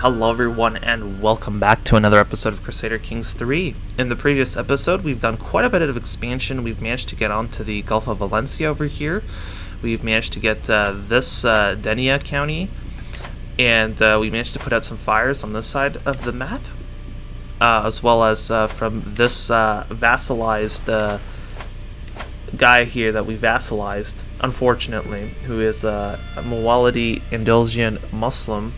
Hello everyone and welcome back to another episode of Crusader Kings III. In the previous episode, we've done quite a bit of expansion. We've managed to get onto the Gulf of Valencia over here. We've managed to get this Denia County, and we managed to put out some fires on this side of the map, as well as from this vassalized guy here that we vassalized, unfortunately, who is a Mawalidi Andalusian Muslim,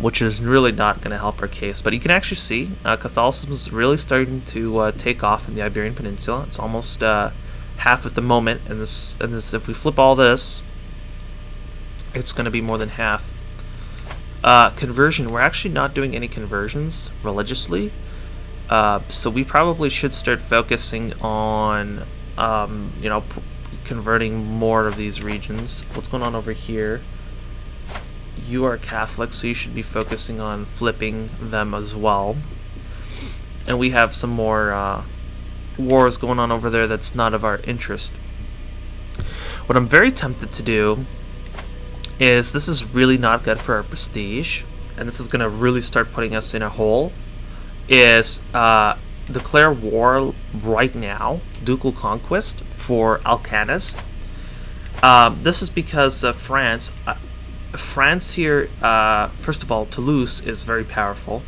which is really not going to help our case. But you can actually see Catholicism is really starting to take off in the Iberian Peninsula. It's almost half at the moment, and this if we flip all this, it's going to be more than half. Conversion, we're actually not doing any conversions religiously, so we probably should start focusing on converting more of these regions. What's going on over here? You are Catholic, so you should be focusing on flipping them as well. And we have some more wars going on over there that's not of our interest. What I'm very tempted to do is, this is really not good for our prestige, and this is going to really start putting us in a hole, is declare war right now, ducal conquest for Alcanas. This is because France here, first of all, Toulouse is very powerful,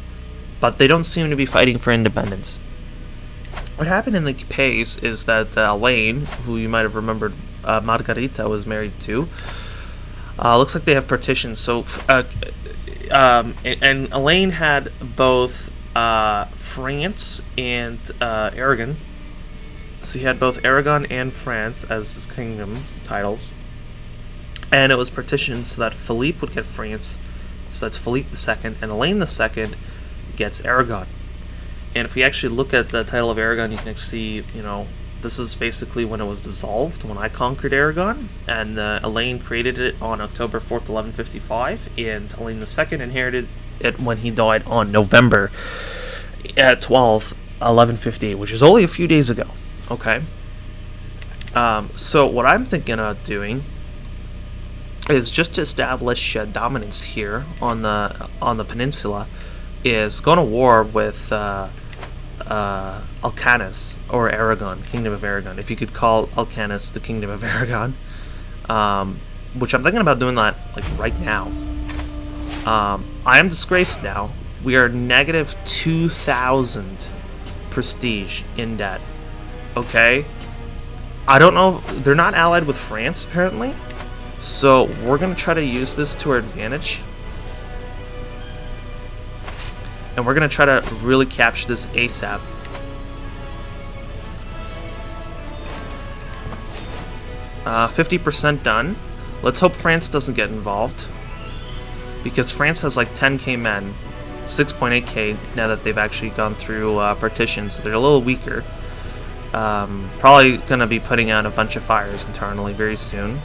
but they don't seem to be fighting for independence. What happened in the Pays is that Alain, who you might have remembered Margarita was married to, looks like they have partitions. So, and Alain had both France and Aragon. So he had both Aragon and France as his kingdoms titles. And it was partitioned so that Philippe would get France, so that's Philippe II, and Alain II gets Aragon. And if we actually look at the title of Aragon, you can see, this is basically when it was dissolved, when I conquered Aragon, and Alain created it on October 4th, 1155, and Alain II inherited it when he died on November 12th, 1158, which is only a few days ago, okay? So what I'm thinking of doing is just to establish dominance here on the peninsula, is going to war with Alcanas, or Aragon, Kingdom of Aragon, if you could call Alcanas the Kingdom of Aragon, which I'm thinking about doing that like right now. I am disgraced now. We are negative 2,000 prestige in debt. Okay, I don't know, they're not allied with France apparently. So we're going to try to use this to our advantage. And we're going to try to really capture this ASAP. Uh, 50% done. Let's hope France doesn't get involved, because France has like 10k men, 6.8k now that they've actually gone through partitions, so they're a little weaker. Probably going to be putting out a bunch of fires internally very soon.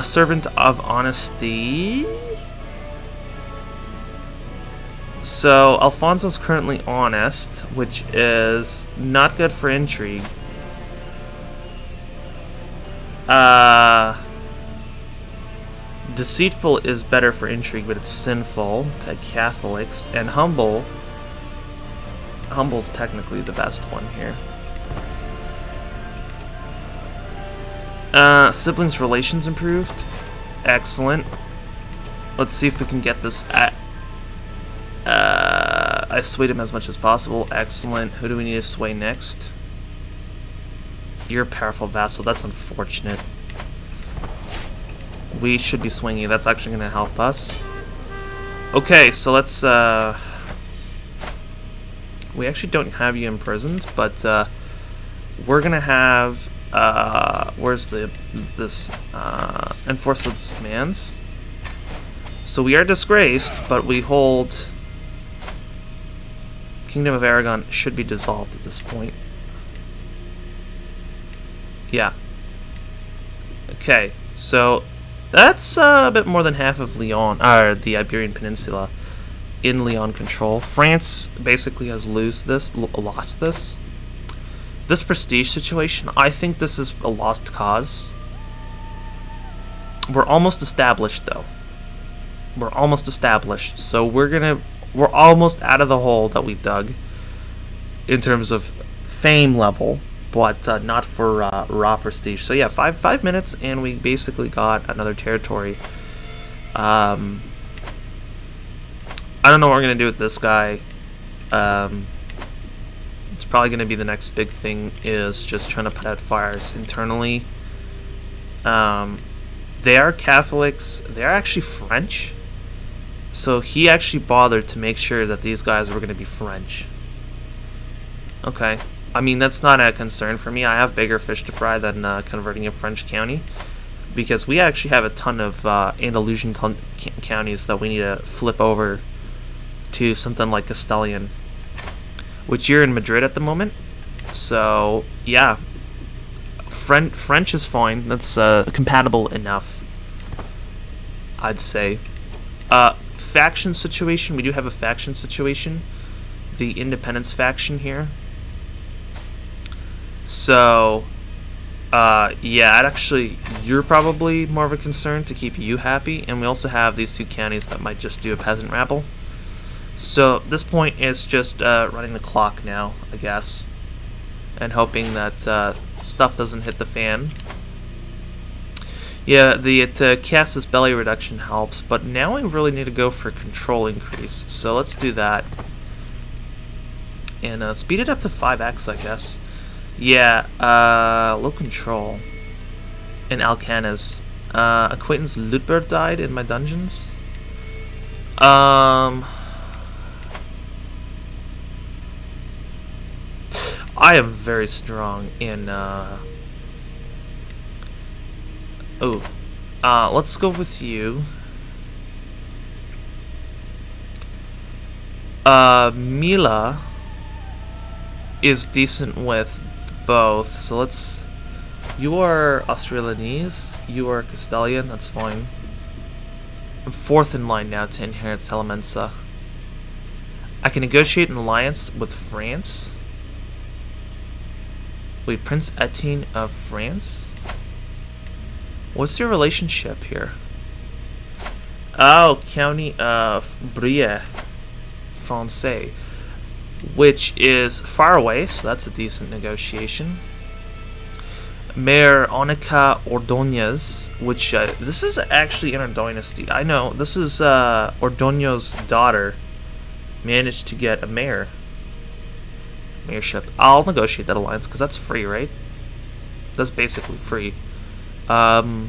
Servant of Honesty. So Alfonso's currently honest, which is not good for intrigue. Deceitful is better for intrigue, but it's sinful to Catholics. And humble's technically the best one here. Siblings relations improved. Excellent. Let's see if we can get this at... I swayed him as much as possible. Excellent. Who do we need to sway next? You're a powerful vassal. That's unfortunate. We should be swinging you. That's actually going to help us. Okay, so let's... we actually don't have you imprisoned, but we're going to have... where's this enforce its demands? So we are disgraced, but we hold... Kingdom of Aragon should be dissolved at this point. Yeah. Okay, so that's a bit more than half of Leon, or the Iberian Peninsula, in Leon control. France basically has lost this. This prestige situation, I think this is a lost cause. We're almost established, though. We're almost established. So we're almost out of the hole that we dug in terms of fame level, but not for raw prestige. So yeah, five minutes, and we basically got another territory. I don't know what we're gonna do with this guy. It's probably gonna be the next big thing is just trying to put out fires internally. They are Catholics. They are actually French. So he actually bothered to make sure that these guys were gonna be French. Okay. I mean, that's not a concern for me. I have bigger fish to fry than converting a French county, because we actually have a ton of Andalusian counties that we need to flip over to something like Castilian, which you're in Madrid at the moment. So, yeah. French is fine. That's compatible enough, I'd say. Faction situation. We do have a faction situation. The Independence faction here. So, yeah, actually, you're probably more of a concern to keep you happy. And we also have these two counties that might just do a peasant rabble. So, this point is just running the clock now, I guess. And hoping that stuff doesn't hit the fan. Yeah, the Casus Belli reduction helps, but now we really need to go for control increase. So let's do that. And speed it up to 5x, I guess. Yeah, low control. In Alcanas. Acquaintance Ludbert died in my dungeons. I am very strong in, let's go with you. Mila is decent with both, so let's... You are Australanese, you are Castilian, that's fine. I'm fourth in line now to inherit Salamanca. I can negotiate an alliance with France. Wait, Prince Etienne of France? What's your relationship here? Oh, County of Brie, Francais, which is far away, so that's a decent negotiation. Mayor Onica Ordonez, which this is actually in our dynasty. I know this is Ordonez's daughter managed to get a mayorship. I'll negotiate that alliance because that's free, right? That's basically free. Yeah,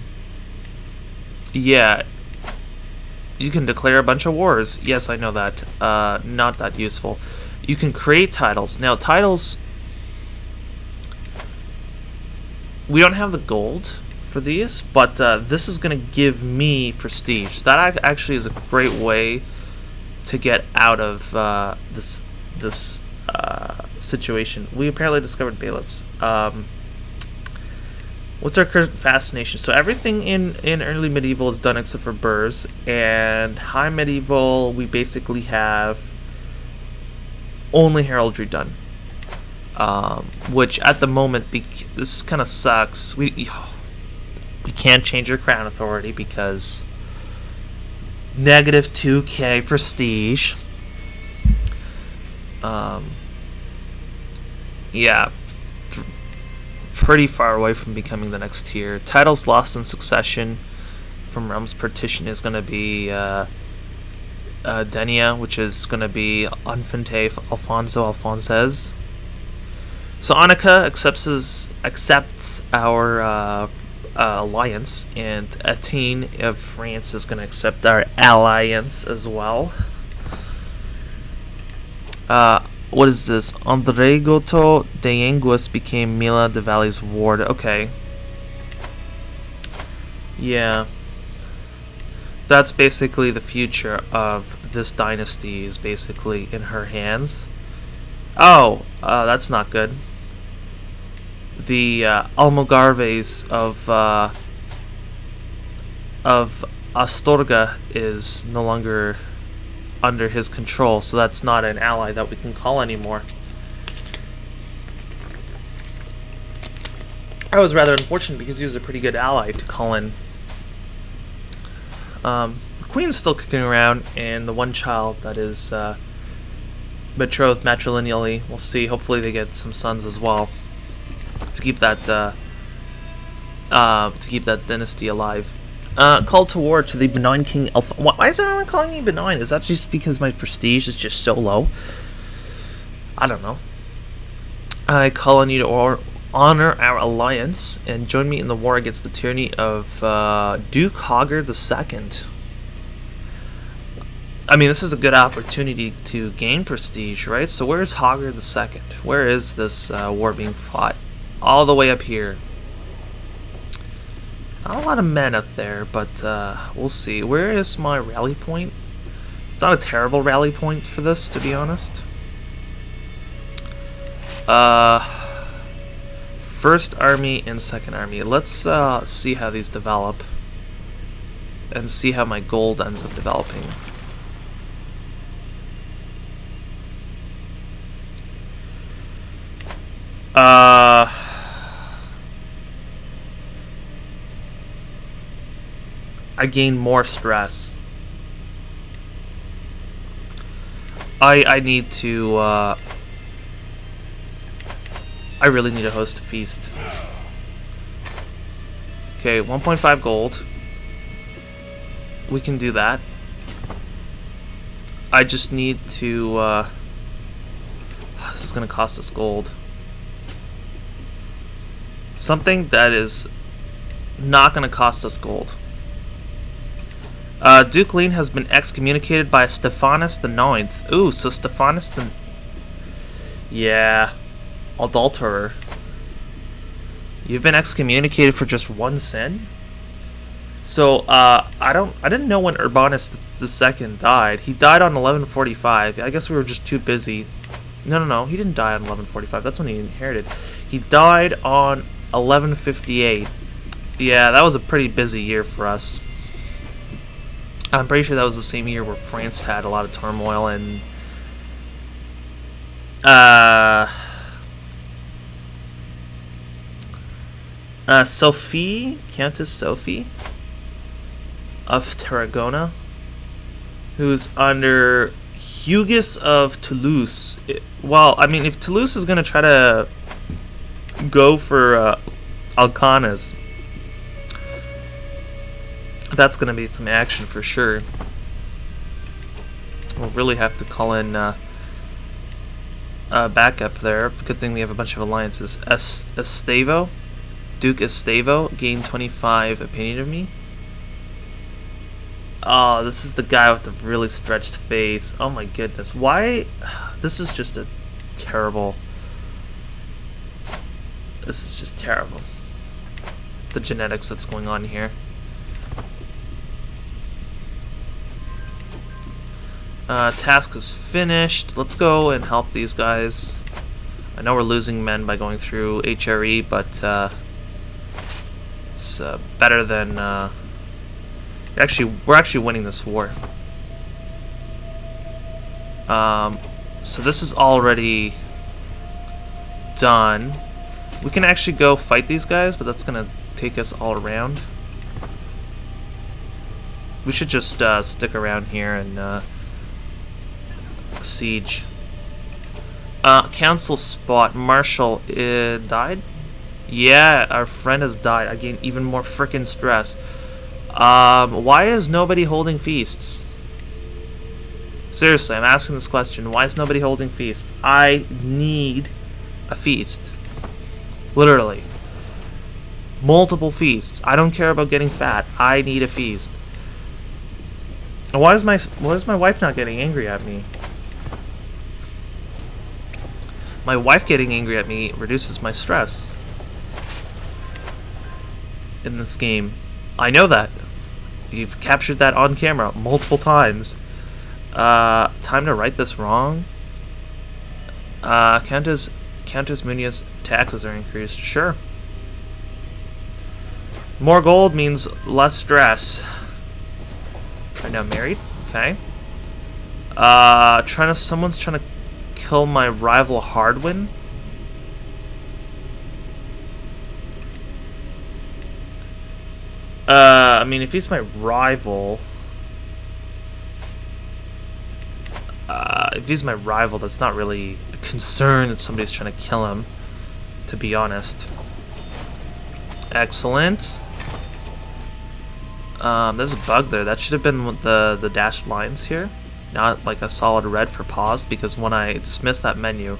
you can declare a bunch of wars. Yes, I know that. Not that useful. You can create titles. Now, titles, we don't have the gold for these, but this is going to give me prestige. That actually is a great way to get out of this situation. We apparently discovered bailiffs. What's our current fascination? So everything in early medieval is done except for burrs, and high medieval we basically have only heraldry done. Which at the moment, this kind of sucks. We can't change our crown authority because negative 2k prestige. Yeah, pretty far away from becoming the next tier. Titles lost in succession from realms partition is going to be Denia, which is going to be Infante Alfonso. So Annika accepts our alliance, and Etienne of France is going to accept our alliance as well. What is this? Andregoto de Anguis became Mila de Valle's ward. Okay. Yeah. That's basically the future of this dynasty is basically in her hands. Oh, that's not good. The Almogarves of Astorga is no longer under his control, so that's not an ally that we can call anymore. That was rather unfortunate because he was a pretty good ally to call in. The queen's still kicking around, and the one child that is betrothed matrilineally. We'll see. Hopefully they get some sons as well to keep that dynasty alive. Call to war to the benign King Alfonso. Why is everyone calling me benign? Is that just because my prestige is just so low? I don't know. I call on you to honor our alliance and join me in the war against the tyranny of Duke Hogger II. I mean, this is a good opportunity to gain prestige, right? So where's Hogger II? Where is this war being fought? All the way up here. Not a lot of men up there, but we'll see. Where is my rally point? It's not a terrible rally point for this, to be honest. First Army and Second Army. Let's see how these develop. And see how my gold ends up developing. I gain more stress. I need to I really need to host a feast. Okay, 1.5 gold. We can do that. I just need to this is gonna cost us gold. Something that is not gonna cost us gold. Duke Lean has been excommunicated by Stephanus the IX. Ooh, so Stephanus the... Yeah. Adulterer. You've been excommunicated for just one sin? So, I didn't know when Urbanus II died. He died on 1145. I guess we were just too busy. No, he didn't die on 1145. That's when he inherited. He died on 1158. Yeah, that was a pretty busy year for us. I'm pretty sure that was the same year where France had a lot of turmoil and Sophie, Countess Sophie of Tarragona, who's under Hugues of Toulouse. Well, I mean, if Toulouse is going to try to go for Alcanas, that's going to be some action for sure. We'll really have to call in backup there. Good thing we have a bunch of alliances. Estavo, Duke Estavo, gained 25 opinion of me. Oh, this is the guy with the really stretched face. Oh my goodness. Why? This is just a terrible... This is just terrible. The genetics that's going on here. Task is finished. Let's go and help these guys. I know we're losing men by going through HRE, but it's better than... we're actually winning this war. So this is already done. We can actually go fight these guys, but that's gonna take us all around. We should just stick around here and siege. Council spot. Marshal died? Yeah, our friend has died. I gain even more frickin' stress. Why is nobody holding feasts? Seriously, I'm asking this question. Why is nobody holding feasts? I need a feast. Literally. Multiple feasts. I don't care about getting fat. I need a feast. And why is my wife not getting angry at me? My wife getting angry at me reduces my stress in this game. I know that. You've captured that on camera multiple times. Time to right this wrong. Countess Muniz taxes are increased. Sure. More gold means less stress. I'm now married. Okay. Someone's trying to kill my rival Hardwin. I mean, if he's my rival, If he's my rival, that's not really a concern that somebody's trying to kill him, to be honest. Excellent. There's a bug there. That should have been the dashed lines here. Not like a solid red for pause, because when I dismiss that menu...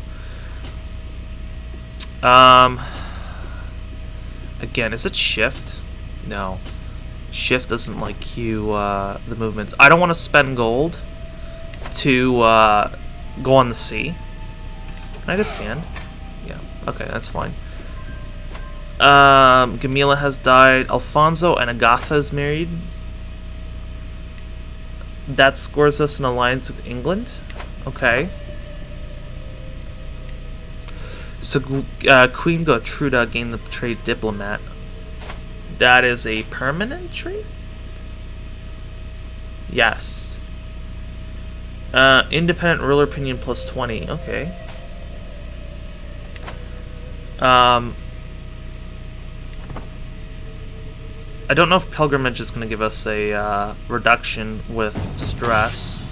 Again, is it shift? No. Shift doesn't like cue the movements. I don't want to spend gold to go on the sea. Can I disband? Yeah, okay, that's fine. Gamila has died. Alfonso and Agatha is married. That scores us an alliance with England. Okay. So Queen Gertruda gained the trade diplomat. That is a permanent trait? Yes. Independent ruler opinion plus 20. Okay. I don't know if pilgrimage is going to give us a reduction with stress.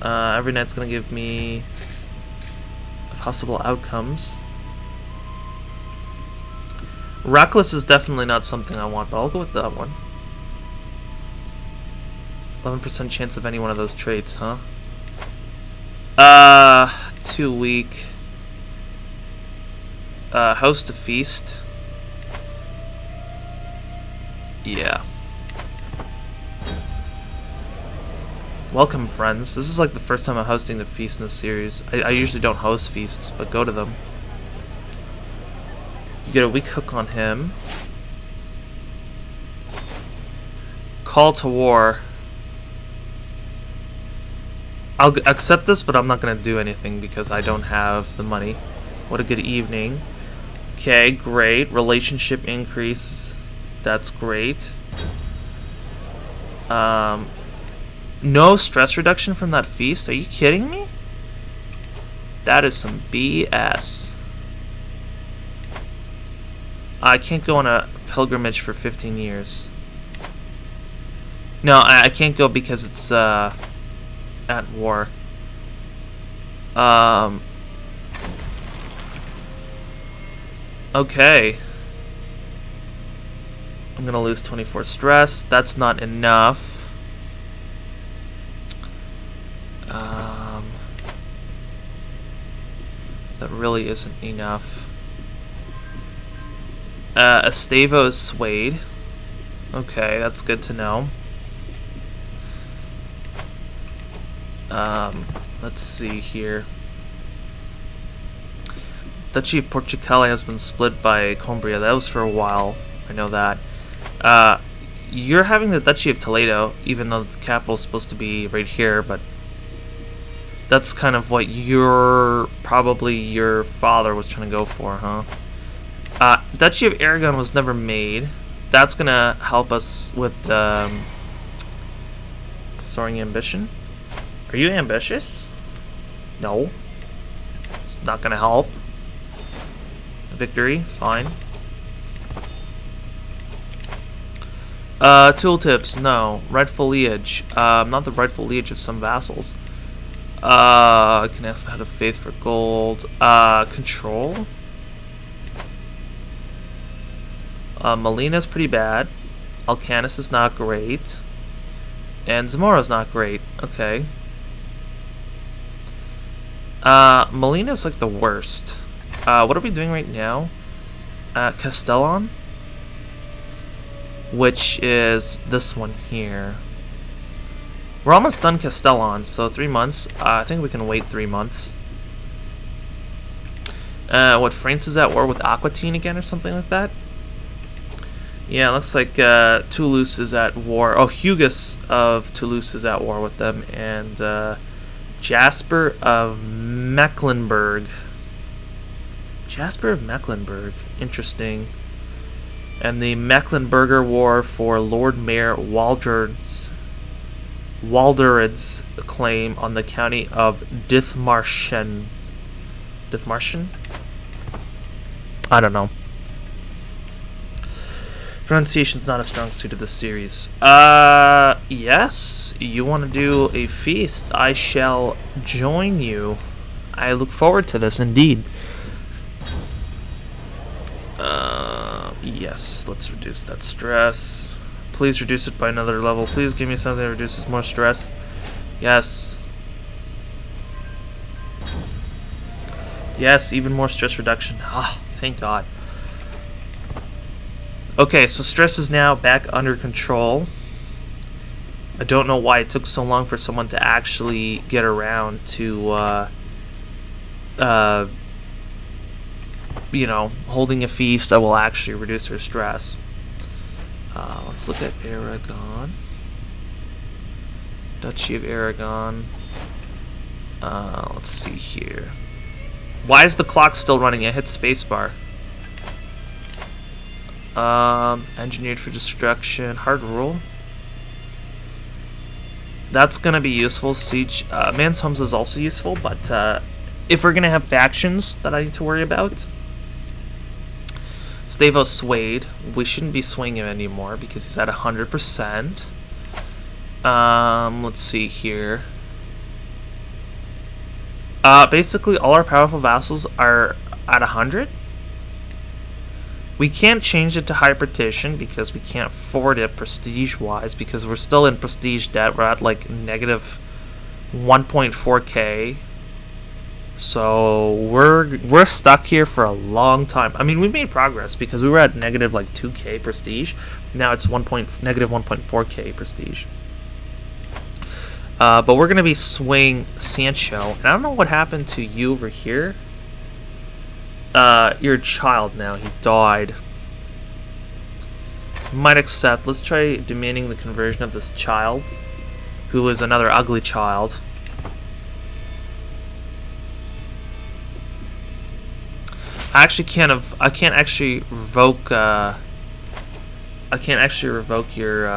Every night's going to give me possible outcomes. Reckless is definitely not something I want, but I'll go with that one. 11% chance of any one of those traits, huh? Too weak. Host to feast. Yeah. Welcome, friends. This is like the first time I'm hosting the feast in this series. I usually don't host feasts, but go to them. You get a weak hook on him. Call to war. I'll accept this, but I'm not going to do anything because I don't have the money. What a good evening. Okay, great. Relationship increase. That's great. No stress reduction from that feast? Are you kidding me? That is some BS. I can't go on a pilgrimage for 15 years. No, I can't go because it's at war. Okay. I'm gonna lose 24 stress. That's not enough. That really isn't enough. Estavo is swayed. Okay, that's good to know. Let's see here. Duchy of Portugal has been split by Cumbria. That was for a while. I know that. You're having the Duchy of Toledo, even though the capital's supposed to be right here, but that's kind of what probably your father was trying to go for, huh? Duchy of Aragon was never made. That's gonna help us with soaring ambition. Are you ambitious? No. It's not gonna help. Victory, fine. Tooltips, no. Rightful liege. Not the rightful liege of some vassals. I can ask the head of faith for gold. Control. Molina's pretty bad. Alcanus is not great. And Zamора's not great. Okay. Molina's like the worst. What are we doing right now? Castellon? Which is this one here. We're almost done Castellon, so 3 months. I think we can wait 3 months. What, France is at war with Aquitaine again or something like that? Yeah, looks like Toulouse is at war. Oh, Hugues of Toulouse is at war with them. And Jasper of Mecklenburg. Jasper of Mecklenburg. Interesting. And the Mecklenburger War for Lord Mayor Walderid's claim on the county of Dithmarschen. Dithmarschen? I don't know. Pronunciation's not a strong suit of this series. Yes, you want to do a feast. I shall join you. I look forward to this, indeed. Yes, let's reduce that stress. Please reduce it by another level. Please give me something that reduces more stress. Yes. Yes, even more stress reduction. Ah, thank God. Okay, so stress is now back under control. I don't know why it took so long for someone to actually get around to, you know, holding a feast that will actually reduce her stress. Let's look at Aragon. Duchy of Aragon. Let's see here. Why is the clock still running? I hit spacebar. Engineered for destruction. Hard rule. That's gonna be useful. Siege. Man's Homes is also useful, but if we're gonna have factions that I need to worry about, Stavo swayed. We shouldn't be swaying him anymore because he's at 100%. Let's see here. Basically, all our powerful vassals are at 100. We can't change it to high partition because we can't afford it prestige-wise because we're still in prestige debt. We're at like negative 1.4k. So we're stuck here for a long time. I mean, we've made progress because we were at negative like 2k prestige. Now it's negative 1.4k prestige. But we're gonna be swaying Sancho, and I don't know what happened to you over here. You're a child now. He died. Might accept. Let's try demanding the conversion of this child, who is another ugly child. I can't actually revoke. I can't actually revoke your.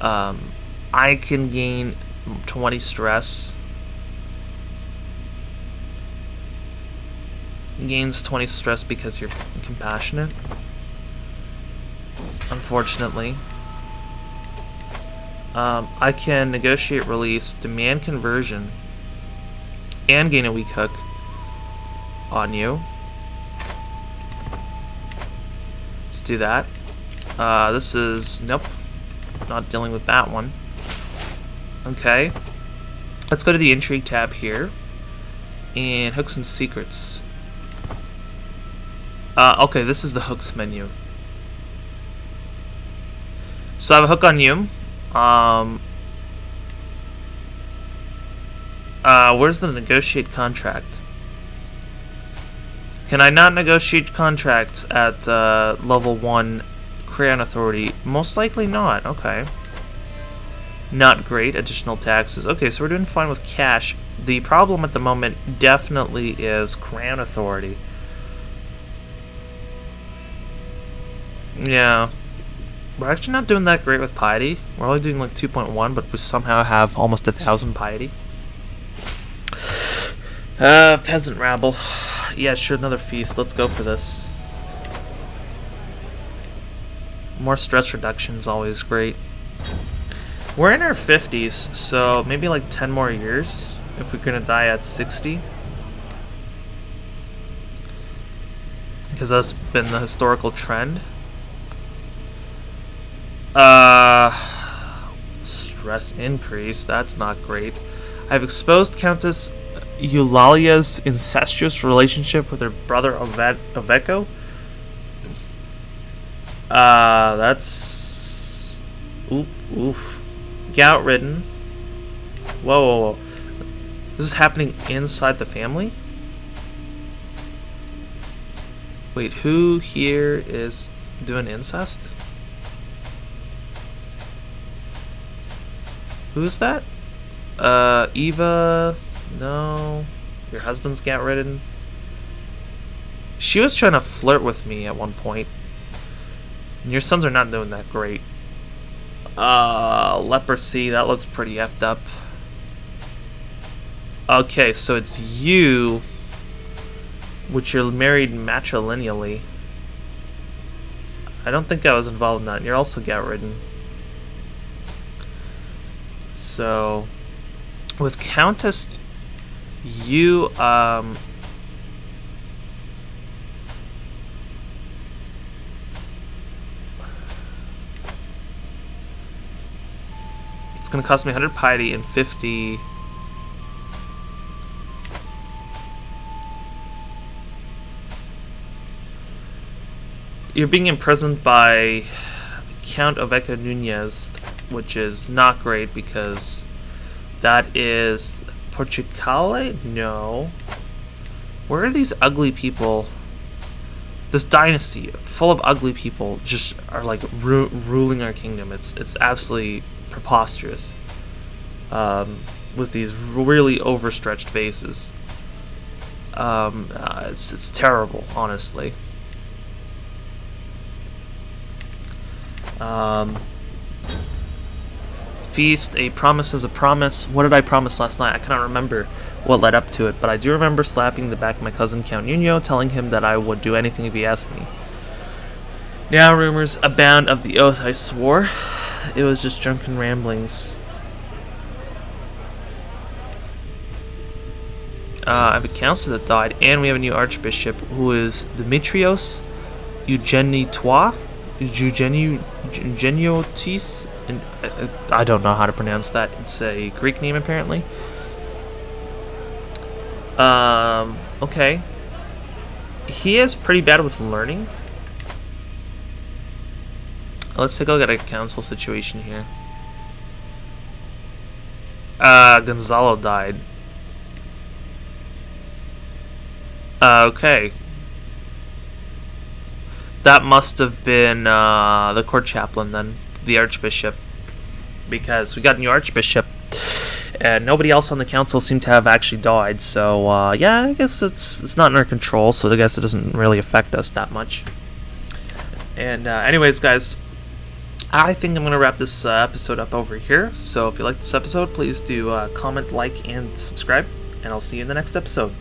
I can gain 20 stress. Gains 20 stress because you're compassionate. Unfortunately. I can negotiate release, demand conversion, and gain a weak hook on you. Let's do that. This is... Nope. Not dealing with that one. Okay. Let's go to the intrigue tab here. And hooks and secrets. Okay, this is the hooks menu. So I have a hook on you. Where's the negotiate contract? Can I not negotiate contracts at level 1 Crown Authority? Most likely not. Okay. Not great. Additional taxes. Okay, so we're doing fine with cash. The problem at the moment definitely is Crown Authority. Yeah. We're actually not doing that great with piety. We're only doing like 2.1, but we somehow have almost 1,000 piety. Peasant rabble. Yeah, sure, another feast. Let's go for this. More stress reduction is always great. We're in our 50s, so maybe like 10 more years if we're gonna die at 60. Because that's been the historical trend. Stress increase. That's not great. I've exposed Countess Eulalia's incestuous relationship with her brother Oveco. That's... Oof. Gout-ridden. Whoa. This is happening inside the family? Wait, who here is doing incest? Who's that? Eva... No. Your husband's gout-ridden. She was trying to flirt with me at one point. And your sons are not doing that great. Leprosy, that looks pretty effed up. Okay, so it's you, which you're married matrilineally. I don't think I was involved in that. You're also gout-ridden. So, with Countess, you, it's going to cost me 100 piety and 50... You're being imprisoned by Count of Eco Nunez, which is not great because that is Portugal? No. Where are these ugly people? This dynasty full of ugly people just are like ruling our kingdom. It's absolutely preposterous. With these really overstretched bases. It's terrible, honestly. Feast, a promise is a promise. What did I promise last night? I cannot remember what led up to it, but I do remember slapping the back of my cousin Count Nuno, telling him that I would do anything if he asked me. Now rumors abound of the oath I swore. It was just drunken ramblings. I have a counselor that died, and we have a new archbishop who is Dimitrios Eugeniotis. And I don't know how to pronounce that. It's a Greek name, apparently. Okay. He is pretty bad with learning. Let's take a look at a council situation here. Gonzalo died. Okay. That must have been the court chaplain then, the archbishop, because we got a new archbishop, and nobody else on the council seemed to have actually died. So yeah, I guess it's not in our control. So I guess it doesn't really affect us that much. And anyways, guys, I think I'm gonna wrap this episode up over here. So if you like this episode, please do comment, like, and subscribe, and I'll see you in the next episode.